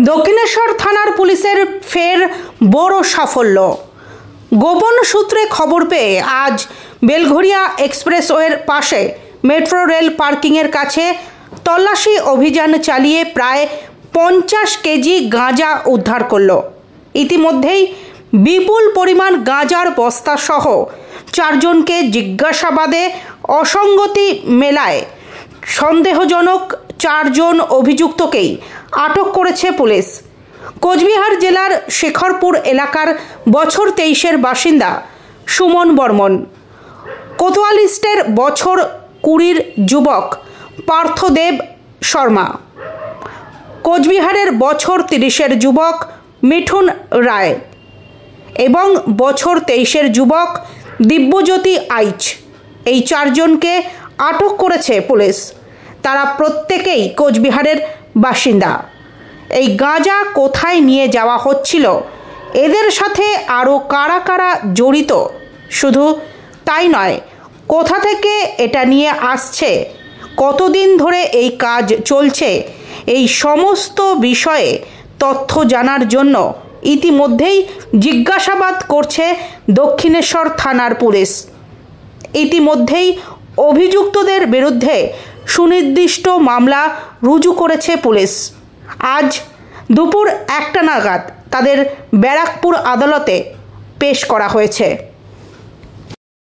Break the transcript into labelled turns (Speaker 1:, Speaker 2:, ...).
Speaker 1: দক্ষিণেশ্বর থানার পুলিশের ফের বড় সাফল্য। গোপন সূত্রে খবর পেয়ে আজ বেলঘরিয়া এক্সপ্রেসওয়ের পাশে মেট্রো রেল পার্কিংয়ের কাছে তল্লাশি অভিযান চালিয়ে প্রায় 50 কেজি গাঁজা উদ্ধার করল। ইতিমধ্যেই বিপুল পরিমাণ গাঁজার বস্তা সহ 4 জনকে জিজ্ঞাসাবাদে অসঙ্গতি মেলায় সন্দেহজনক 4 জন অভিযুক্তকেই আটক করেছে পুলিশ। কোচবিহার জেলার শেখরপুর এলাকার বছর 23-এর বাসিন্দা সুমন বর্মন, কোতোয়ালিস্টের বছর 20-এর যুবক পার্থদেব শর্মা, কোচবিহারের বছর 30-এর যুবক মিঠুন রায় এবং বছর 23-এর যুবক দিব্যজ্যোতি আইচ, এই 4 জনকে আটক করেছে পুলিশ। তারা প্রত্যেকেই কোচবিহারের বাসিন্দা। এই গাঁজা কোথায় নিয়ে যাওয়া হচ্ছিল, এদের সাথে আরও কারা কারা জড়িত, শুধু তাই নয়, কোথা থেকে এটা নিয়ে আসছে, কতদিন ধরে এই কাজ চলছে, এই সমস্ত বিষয়ে তথ্য জানার জন্য ইতিমধ্যেই জিজ্ঞাসাবাদ করছে দক্ষিণেশ্বর থানার পুলিশ। ইতিমধ্যেই অভিযুক্তদের বিরুদ্ধে সুনির্দিষ্ট মামলা রুজু করেছে পুলিশ। আজ দুপুর 1টা নাগাদ তাদের ব্যারাকপুর আদালতে পেশ করা হয়েছে।